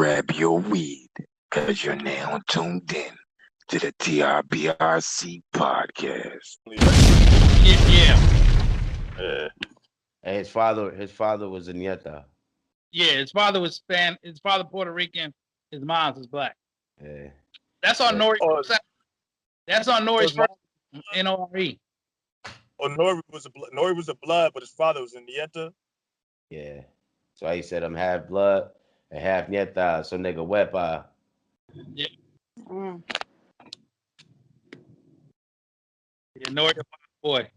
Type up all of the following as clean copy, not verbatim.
grab your weed, because you're now tuned in to the TRBRC podcast. Yeah. And his father was a Nieta. Yeah, his father was his father Puerto Rican, his mom was black. Yeah. That's on Nori. That's on Nori's first NORE. Oh, Nori was a blood, but his father was a Nieta. Yeah. So he said I'm half blood and half Nieta, so nigga wepa. Yeah. Yeah, Nori boy.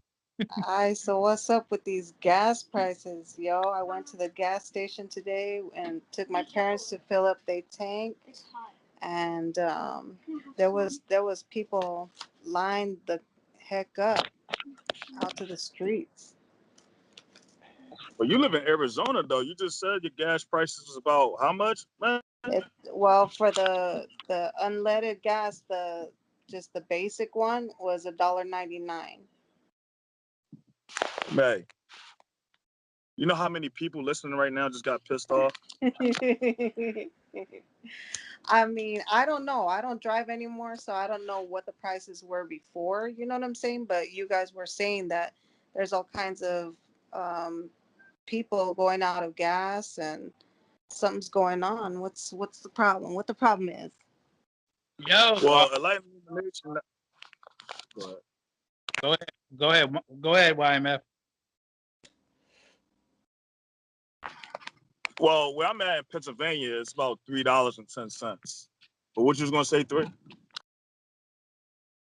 So what's up with these gas prices, yo? I went to the gas station today and took my parents to fill up their tank, and there was people lined the heck up out to the streets. Well, you live in Arizona, though. You just said your gas prices was about how much, man? Well, for the unleaded gas, just the basic one was $1.99. May. You know how many people listening right now just got pissed off? I mean, I don't know. I don't drive anymore, so I don't know what the prices were before. You know what I'm saying? But you guys were saying that there's all kinds of people going out of gas and something's going on. What's the problem? What the problem is? Yo. Well, enlightenment information. Go ahead, YMF. Well, where I'm at in Pennsylvania, it's about $3.10. But what you was gonna say, 3?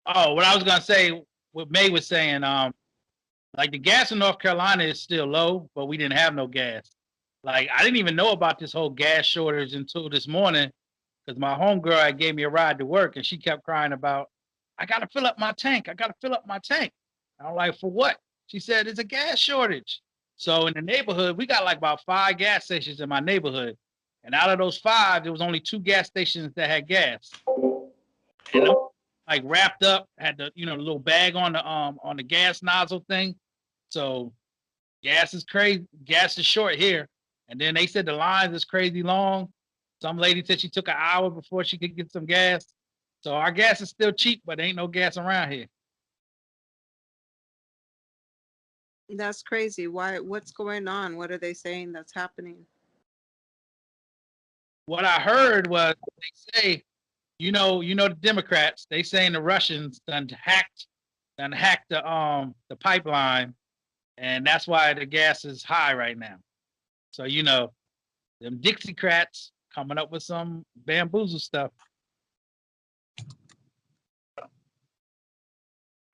Oh, what I was gonna say, what May was saying, like the gas in North Carolina is still low, but we didn't have no gas. Like I didn't even know about this whole gas shortage until this morning, because my homegirl gave me a ride to work, and she kept crying about, I gotta fill up my tank. I gotta fill up my tank. And I'm like, for what? She said, it's a gas shortage. So in the neighborhood, we got like about 5 gas stations in my neighborhood. And out of those 5, there was only 2 gas stations that had gas. And I'm like wrapped up, had the little bag on the gas nozzle thing. So gas is crazy. Gas is short here. And then they said the lines is crazy long. Some lady said she took an hour before she could get some gas. So our gas is still cheap, but ain't no gas around here. That's crazy. Why? What's going on? What are they saying that's happening? What I heard was they say, the Democrats, they saying the Russians done hacked the pipeline, and that's why the gas is high right now. So them Dixiecrats coming up with some bamboozle stuff.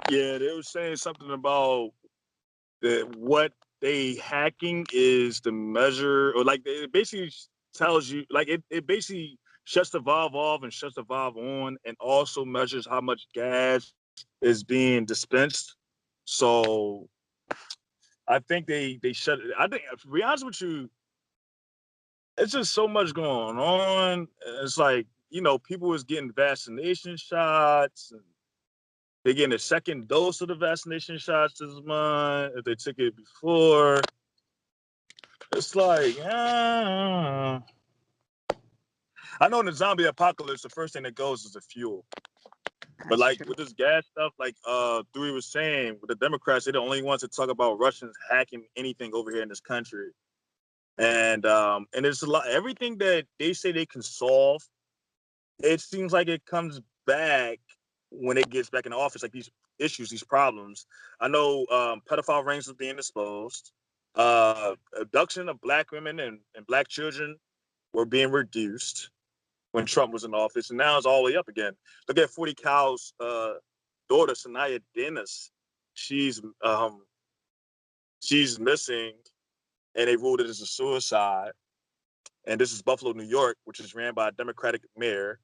Yeah, they were saying something about what they hacking is the measure, or like it basically tells you, like it basically shuts the valve off and shuts the valve on, and also measures how much gas is being dispensed. So I think they shut it. I think, to be honest with you, it's just so much going on. It's like, people was getting vaccination shots, and they're getting a second dose of the vaccination shots this month if they took it before. It's like, I know in the zombie apocalypse, the first thing that goes is the fuel. But like with this gas stuff, like Dewey was saying, with the Democrats, they're the only ones that talk about Russians hacking anything over here in this country. And it's a lot, everything that they say they can solve, it seems like it comes back when it gets back in the office, like these issues, these problems. I know pedophile rings are being exposed. Abduction of Black women and Black children were being reduced when Trump was in office, and now it's all the way up again. Look at 40 Cal's daughter, Sanaya Dennis. She's missing, and they ruled it as a suicide. And this is Buffalo, New York, which is ran by a Democratic mayor,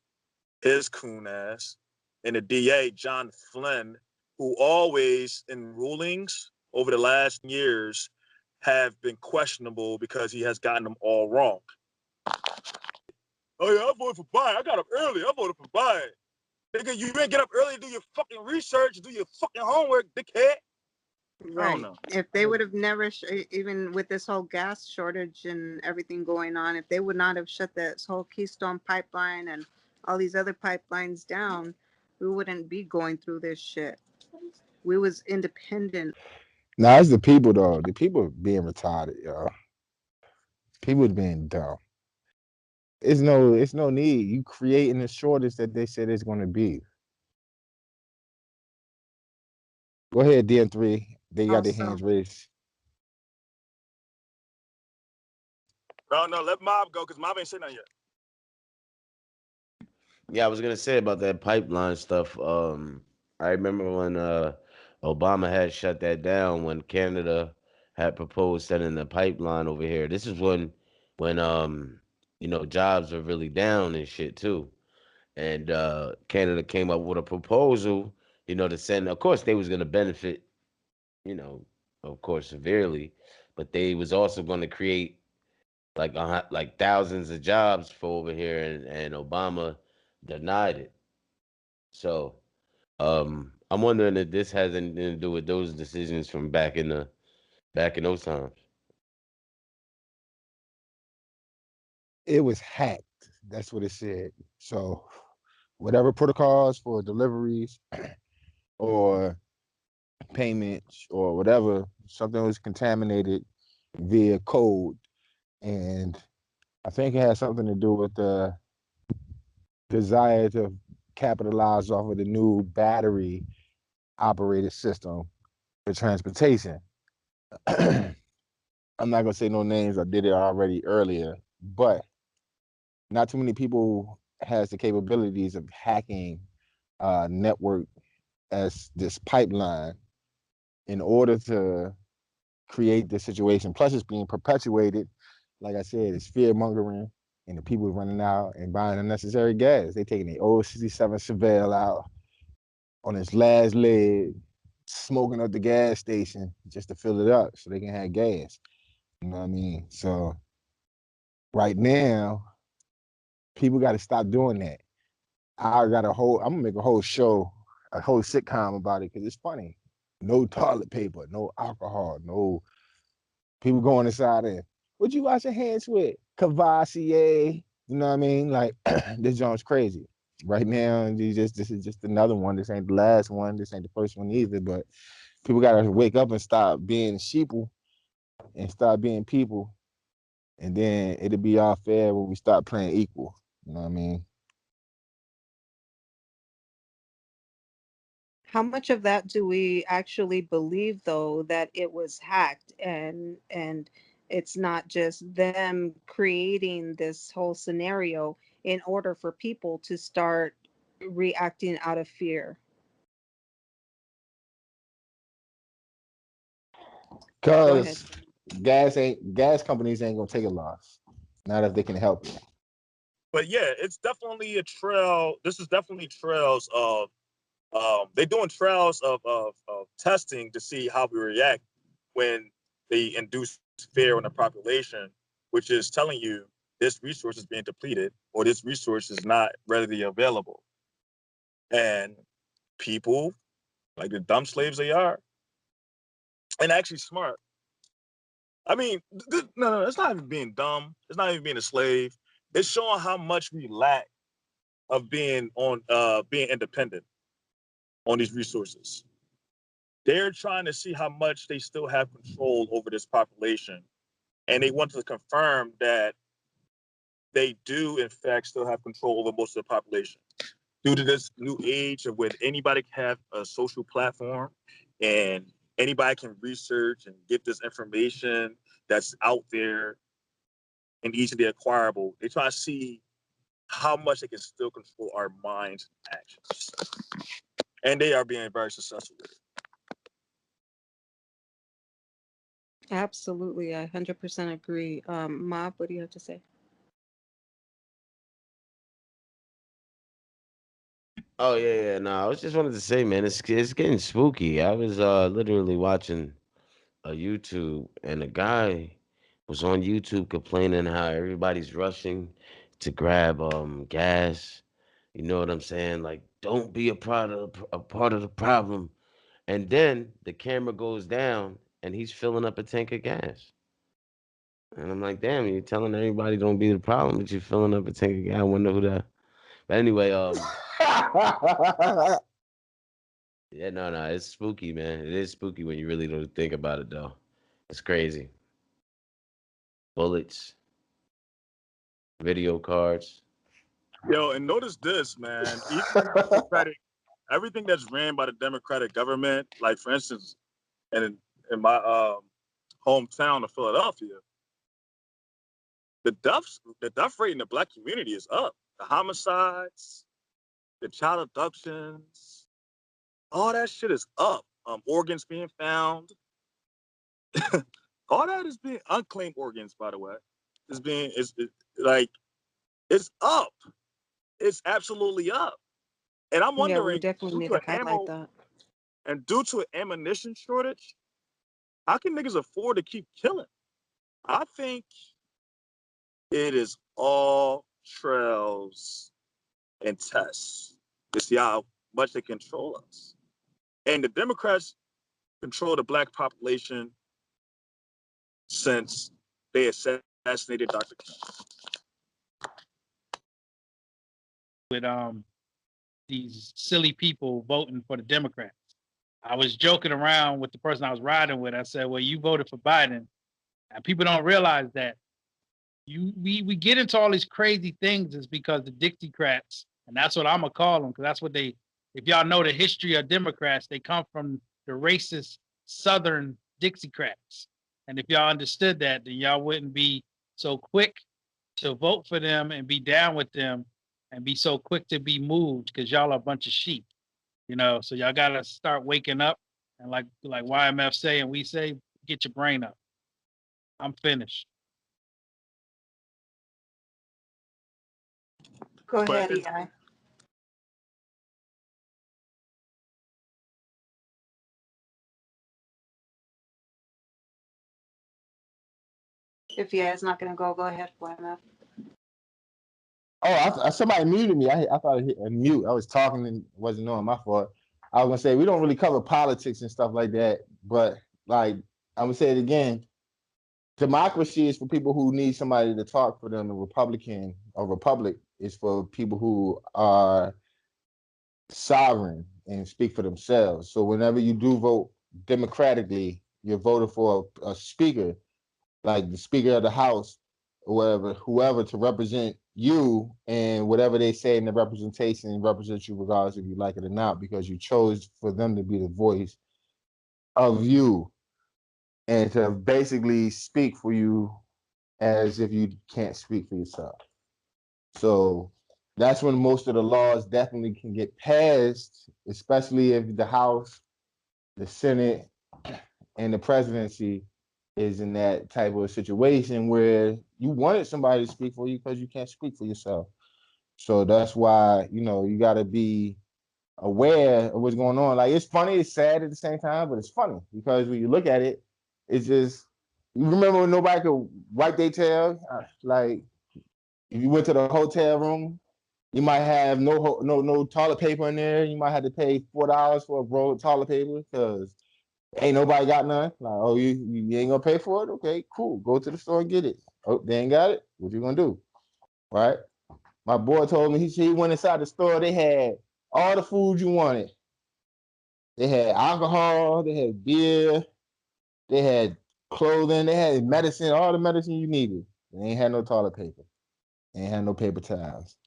his coon ass, and the DA, John Flynn, who always in rulings over the last years have been questionable because he has gotten them all wrong. Oh yeah, I voted for Biden. I got up early. I voted for Biden. Nigga, you didn't get up early and do your fucking research, do your fucking homework, dickhead. I don't Right. know. If they would have never, even with this whole gas shortage and everything going on, if they would not have shut this whole Keystone pipeline and all these other pipelines down, we wouldn't be going through this shit. We was independent. Now it's the people though. The people being retarded, y'all. People being dumb. It's no need. You creating the shortage that they said it's gonna be. Go ahead, DN3. They got their Also, hands raised. No, let Mob go because Mob ain't saying nothing yet. Yeah, I was gonna say about that pipeline stuff. I remember when Obama had shut that down when Canada had proposed sending the pipeline over here. This is when jobs were really down and shit too. And Canada came up with a proposal, to send. Of course, they was gonna benefit, you know, of course, severely, but they was also going to create like thousands of jobs for over here, and Obama denied it. So I'm wondering if this has anything to do with those decisions from back in those times. It was hacked. That's what it said. So whatever protocols for deliveries or payments or whatever, something was contaminated via code. And I think it has something to do with the desire to capitalize off of the new battery operated system for transportation. I'm not gonna say no names. I did it already earlier, but not too many people has the capabilities of hacking network as this pipeline in order to create this situation. Plus, it's being perpetuated. Like I said, it's fear mongering, and the people running out and buying unnecessary gas. They taking the old '67 Chevelle out on its last leg, smoking up the gas station just to fill it up so they can have gas. You know what I mean? So right now, people got to stop doing that. I'm gonna make a whole show, a whole sitcom about it because it's funny. No toilet paper, no alcohol, no people going inside and what you wash your hands with? Cavassier. You know what I mean? Like this joint's crazy. Right now, this is just another one. This ain't the last one. This ain't the first one either. But people gotta wake up and stop being sheeple and start being people. And then it'll be all fair when we start playing equal. You know what I mean? how much of that do we actually believe, though, that it was hacked and it's not just them creating this whole scenario in order for people to start reacting out of fear? Go ahead. Cause gas companies ain't gonna take a loss. Not if they can help it. But yeah, it's definitely a trail. This is definitely trails of they're doing trials of testing to see how we react when they induce fear in the population, which is telling you this resource is being depleted or this resource is not readily available. And people, like the dumb slaves they are, and actually smart. I mean, no, it's not even being dumb. It's not even being a slave. It's showing how much we lack of being independent on these resources. They're trying to see how much they still have control over this population. And they want to confirm that they do, in fact, still have control over most of the population. Due to this new age of where anybody can have a social platform and anybody can research and get this information that's out there and easily acquirable, they try to see how much they can still control our minds and actions. And they are being very successful with it. Absolutely, I 100% agree. Mob, what do you have to say? Oh yeah. No, I was just wanted to say, man, it's getting spooky. I was literally watching a YouTube, and a guy was on YouTube complaining how everybody's rushing to grab gas. You know what I'm saying? Like, don't be a part of the problem. And then the camera goes down and he's filling up a tank of gas. And I'm like, damn, you're telling everybody don't be the problem, but you're filling up a tank of gas. I wonder who that. But anyway, yeah, no, it's spooky, man. It is spooky when you really don't think about it, though. It's crazy. Bullets, video cards. Yo, and notice this, man. Even the Democratic, everything that's ran by the Democratic government, like for instance, in my hometown of Philadelphia, the death rate in the black community is up. The homicides, the child abductions, all that shit is up. Organs being found, all that is being unclaimed organs, by the way, like it's up. It's absolutely up. And I'm Yeah, we wondering, definitely due need to to an highlight that. due to an ammunition shortage, how can niggas afford to keep killing? I think it is all trails and tests to see how much they control us. And the Democrats control the black population since they assassinated Dr. King. With these silly people voting for the Democrats. I was joking around with the person I was riding with. I said, "Well, you voted for Biden," and people don't realize that we get into all these crazy things is because the Dixiecrats, and that's what I'm gonna call them, because that's what they. If y'all know the history of Democrats, they come from the racist Southern Dixiecrats, and if y'all understood that, then y'all wouldn't be so quick to vote for them and be down with them, and be so quick to be moved because y'all are a bunch of sheep. So y'all gotta start waking up, and like YMF say and we say, get your brain up. I'm finished. Go But ahead, EI. If yeah, it's not gonna go ahead, YMF. Oh, somebody muted me. I thought I hit a mute. I was talking and wasn't knowing, my fault. I was gonna say we don't really cover politics and stuff like that, but like I'm gonna say it again. Democracy is for people who need somebody to talk for them. A republic is for people who are sovereign and speak for themselves. So whenever you do vote democratically, you're voting for a speaker, like the Speaker of the House or whoever to represent you, and whatever they say in the representation represents you regardless if you like it or not, because you chose for them to be the voice of you and to basically speak for you as if you can't speak for yourself. So that's when most of the laws definitely can get passed, especially if the House, the Senate, and the presidency is in that type of situation where you wanted somebody to speak for you because you can't speak for yourself. So that's why, you got to be aware of what's going on. Like, it's funny, it's sad at the same time, but it's funny because when you look at it, it's just, you remember when nobody could wipe their tail? Like, if you went to the hotel room, you might have no toilet paper in there. You might have to pay $4 for a roll of toilet paper because ain't nobody got none. Like, oh, you ain't gonna pay for it? Okay, cool. Go to the store and get it. Oh, they ain't got it. What you gonna do? Right? My boy told me he went inside the store. They had all the food you wanted. They had alcohol. They had beer. They had clothing. They had medicine. All the medicine you needed. They ain't had no toilet paper. They ain't had no paper towels.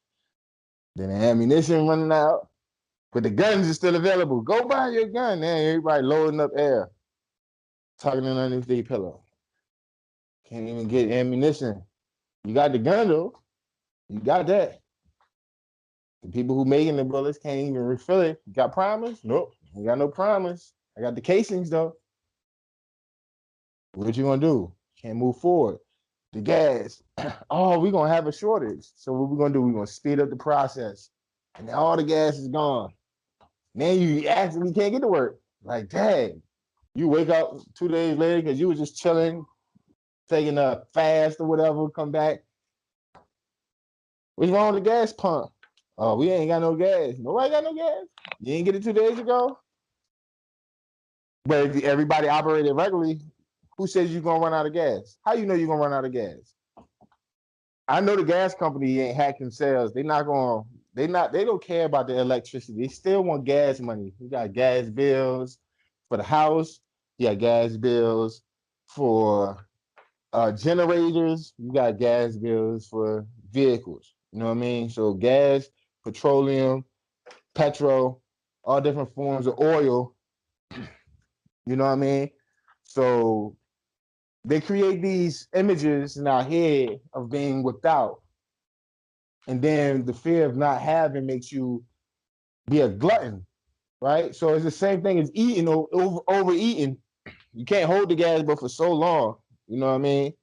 Then the ammunition running out, but the guns are still available. Go buy your gun. Man, everybody loading up air, tucking it underneath their pillow. Can't even get ammunition. You got the gun though. You got that. The people who making the bullets can't even refill it. You got primers? Nope. You got no primers. I got the casings though. What you gonna do? Can't move forward. The gas. Oh, we're gonna have a shortage. So what we're gonna do? We're gonna speed up the process. And all the gas is gone. Now you actually can't get to work. Like, dang. You wake up 2 days later because you was just chilling, taking a fast or whatever, come back. What's wrong with the gas pump? Oh, we ain't got no gas. Nobody got no gas? You ain't get it 2 days ago? But if everybody operated regularly, who says you're gonna run out of gas? How you know you're gonna run out of gas? I know the gas company ain't hacking sales. They don't care about the electricity. They still want gas money. You got gas bills for the house, you got gas bills for generators, you got gas bills for vehicles. You know what I mean? So gas, petroleum, petrol, all different forms of oil. You know what I mean? So they create these images in our head of being without. And then the fear of not having makes you be a glutton, right? So it's the same thing as eating or overeating. You can't hold the gas but for so long. You know what I mean?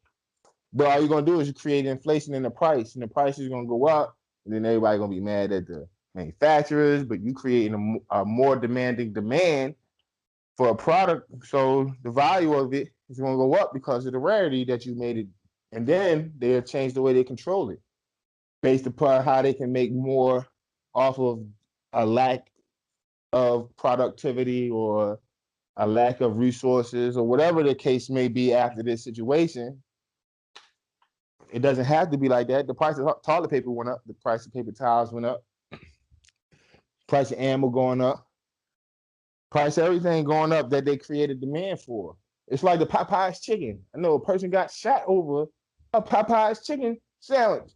But all you're gonna do is you create inflation in the price, and the price is gonna go up, and then everybody gonna be mad at the manufacturers. But you creating a more demanding demand for a product, so the value of it is gonna go up because of the rarity that you made it, and then they'll change the way they control it based upon how they can make more off of a lack of productivity or a lack of resources or whatever the case may be after this situation. It doesn't have to be like that. The price of toilet paper went up. The price of paper towels went up. Price of ammo going up. Price of everything going up that they created demand for. It's like the Popeye's chicken. I know a person got shot over a Popeye's chicken sandwich.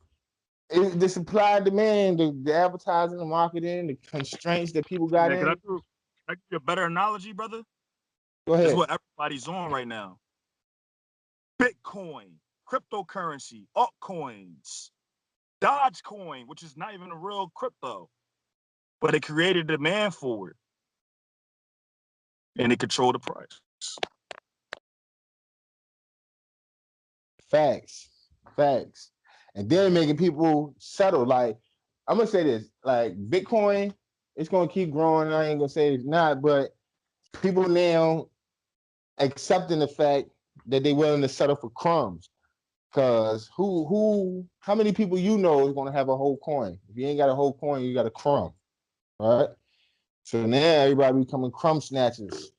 The supply and demand, the advertising, the marketing, the constraints that people got in. Can I give you a better analogy, brother? Go ahead. This is what everybody's on right now. Bitcoin, cryptocurrency, altcoins, Dogecoin, which is not even a real crypto, but it created demand for it, and it controlled the price. Facts. And then making people settle. Like, I'm gonna say this, like Bitcoin, it's gonna keep growing. I ain't gonna say it's not, but people now accepting the fact that they're willing to settle for crumbs. Cause how many people you know is gonna have a whole coin? If you ain't got a whole coin, you got a crumb. All right. So now everybody becoming crumb snatchers.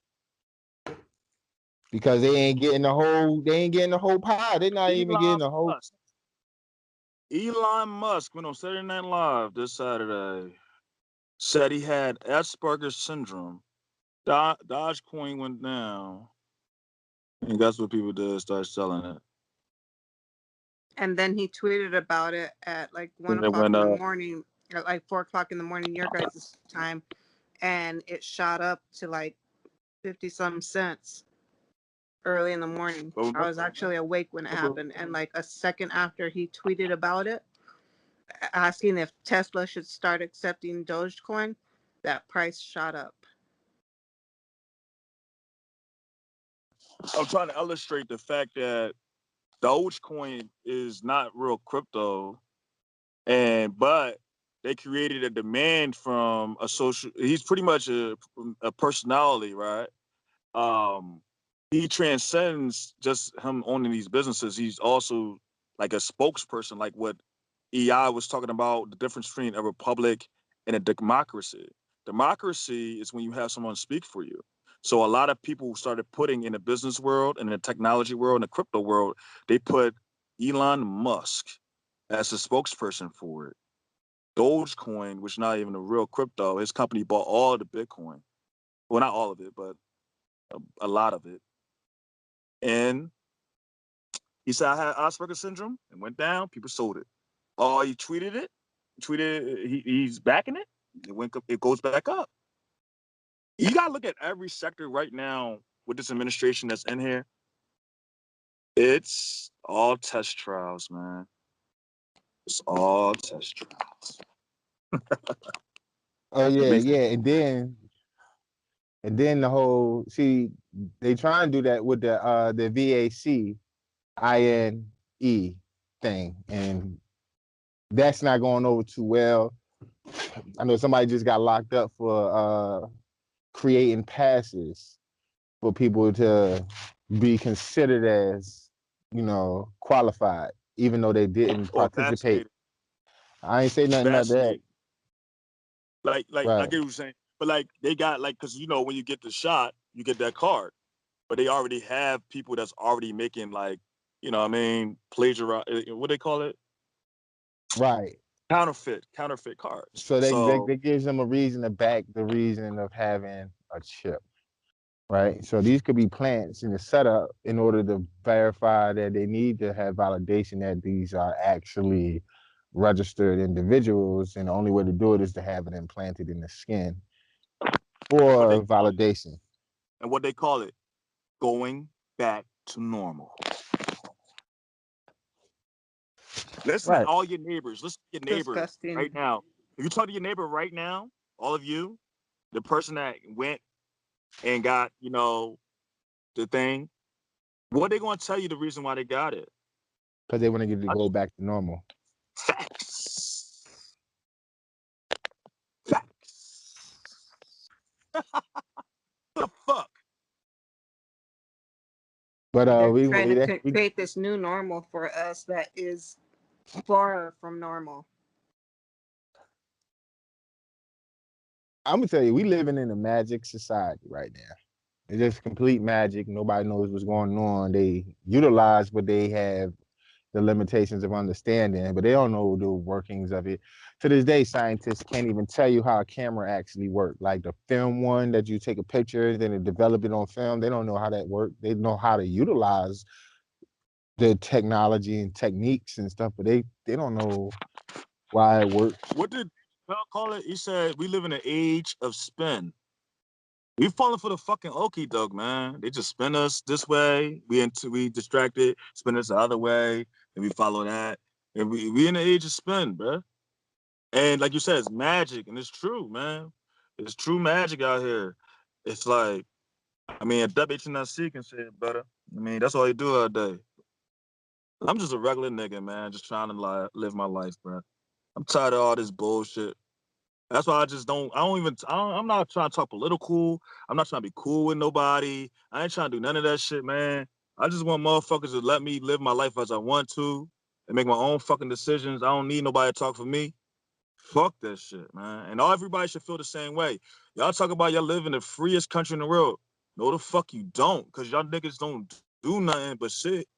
Because they ain't getting the whole pie. They're not even getting the whole. Elon Musk went on Saturday Night Live this Saturday. Said he had Asperger's syndrome. Dogecoin went down. And that's what people did, start selling it. And then he tweeted about it at like 1 o'clock in the morning, at like 4 o'clock in the morning, your guys' time. And it shot up to like 50 some cents early in the morning. I was actually awake when it happened. And like a second after he tweeted about it, asking if Tesla should start accepting Dogecoin, that price shot up. I'm trying to illustrate the fact that Dogecoin is not real crypto, but they created a demand from a social. He's pretty much a personality, right? He transcends just him owning these businesses. He's also like a spokesperson, like what EI was talking about, the difference between a republic and a democracy. Democracy is when you have someone speak for you. So a lot of people started putting in the business world, in the technology world, in the crypto world, they put Elon Musk as a spokesperson for it. Dogecoin, which is not even a real crypto, his company bought all of the Bitcoin. Well, not all of it, but a lot of it. And he said, I had Asperger's syndrome, and went down. People sold it. Oh, he tweeted it. He's backing it. It goes back up. You got to look at every sector right now with this administration that's in here. It's all test trials, man. It's all test trials. Oh yeah. And then the whole they try and do that with the VAC INE thing, and that's not going over too well. I know somebody just got locked up for creating passes for people to be considered as, qualified, even though they didn't participate. I ain't say nothing about that. Like right. I get what you're saying. But like they got like, because when you get the shot, you get that card. But they already have people that's already making like, you know what I mean, plagiarize, what they call it? Right. Counterfeit cards. So they gives them a reason to back the reason of having a chip. Right. So these could be plants in the setup in order to verify that they need to have validation that these are actually registered individuals. And the only way to do it is to have it implanted in the skin for validation. And what they call it, going back to normal. Listen Right. to all your neighbors. Listen to your neighbor Disgusting. right now. If you talk to your neighbor right now, all of you, the person that went and got, you know, the thing, what they going to tell you the reason why they got it? Because they want to get to go back to normal. Facts. Facts. The fuck? But They're we trying to create this new normal for us that is far from normal. I'm gonna tell you, we living in a magic society right now. It's just complete magic. Nobody knows what's going on. They utilize what they have, the limitations of understanding, but they don't know the workings of it. To this day, scientists can't even tell you how a camera actually works. Like the film one that you take a picture, then they develop it on film. They don't know how that works. They know how to utilize the technology and techniques and stuff, but they don't know why it works. What did Bell call it? He said we live in an age of spin. We falling for the fucking okie doke, man. They just spin us this way. We distracted, spin us the other way, and we follow that. And we in the age of spin, bro. And like you said, it's magic, and it's true, man. It's true magic out here. It's like, I mean, a WHNC can say it better. I mean, that's all you do all day. I'm just a regular nigga, man, just trying to live my life, bro. I'm tired of all this bullshit. That's why I'm not trying to talk political. I'm not trying to be cool with nobody. I ain't trying to do none of that shit, man. I just want motherfuckers to let me live my life as I want to and make my own fucking decisions. I don't need nobody to talk for me. Fuck that shit, man. And everybody should feel the same way. Y'all talk about y'all live in the freest country in the world. No, the fuck you don't, because y'all niggas don't do nothing but sit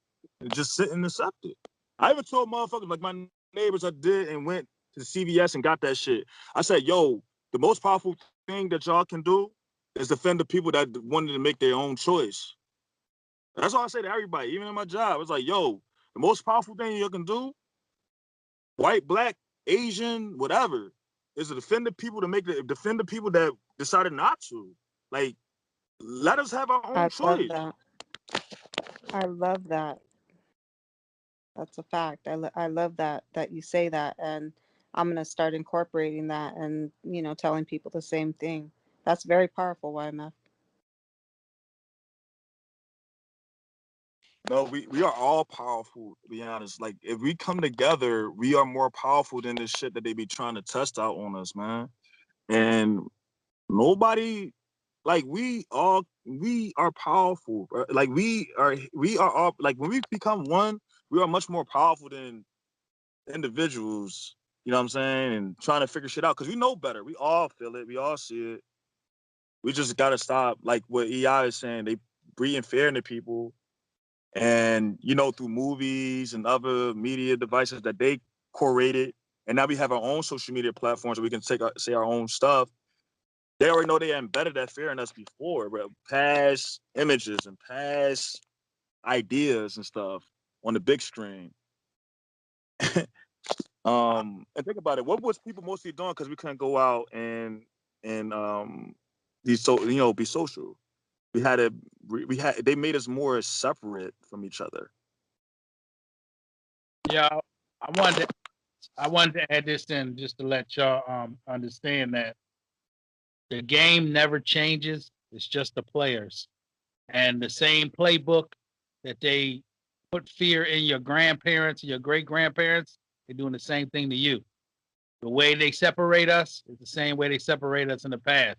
and just sit and accept it. I even told motherfuckers, like my neighbors, I did and went to the CVS and got that shit. I said, yo, the most powerful thing that y'all can do is defend the people that wanted to make their own choice. That's all I say to everybody, even in my job. It's like, yo, the most powerful thing you can do, white, black, Asian, whatever, is to defend the people defend the people that decided not to. Like, let us have our own choice. I love that. That's a fact. I love that you say that, and I'm gonna start incorporating that, and telling people the same thing. That's very powerful, YMF. No, we are all powerful, to be honest. Like, if we come together, we are more powerful than this shit that they be trying to test out on us, man. And nobody, like, we are powerful. Like, we are all, like, when we become one, we are much more powerful than individuals, you know what I'm saying? And trying to figure shit out, because we know better. We all feel it. We all see it. We just got to stop, like what EI is saying. They breeding fear into people. And, through movies and other media devices that they curated. And now we have our own social media platforms where we can say our own stuff. They already know they embedded that fear in us before, but past images and past ideas and stuff on the big screen. And think about it. What was people mostly doing because we couldn't go out and be social? They made us more separate from each other. Yeah, I wanted to add this in just to let y'all understand that the game never changes. It's just the players. And the same playbook that they put fear in your grandparents and your great grandparents, they're doing the same thing to you. The way they separate us is the same way they separate us in the past.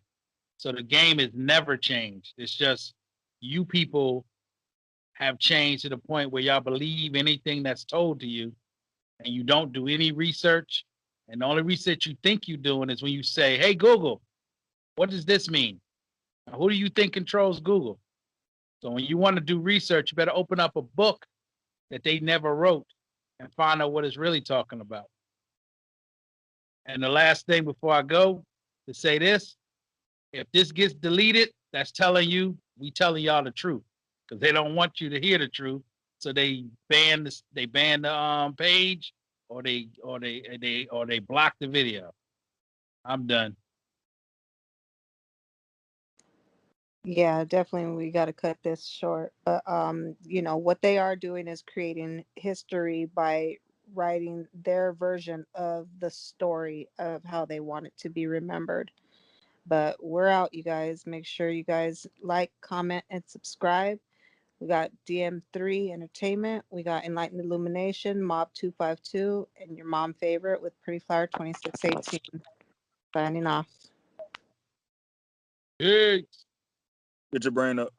So the game is never changed. It's just you people have changed to the point where y'all believe anything that's told to you and you don't do any research. And the only research you think you're doing is when you say, hey, Google, what does this mean? Now, who do you think controls Google? So when you want to do research, you better open up a book that they never wrote and find out what it's really talking about. And the last thing before I go to say this, if this gets deleted, that's telling you we telling y'all the truth because they don't want you to hear the truth. So they ban this, they ban the page, or they block the video. I'm done. Yeah, definitely we got to cut this short. But you know, what they are doing is creating history by writing their version of the story of how they want it to be remembered. But we're out, you guys. Make sure you guys like, comment, and subscribe. We got DM3 Entertainment. We got Enlightened Illumination, Mob 252, and your mom favorite with Pretty Flower 2618. Signing off. Peace. Get your brain up.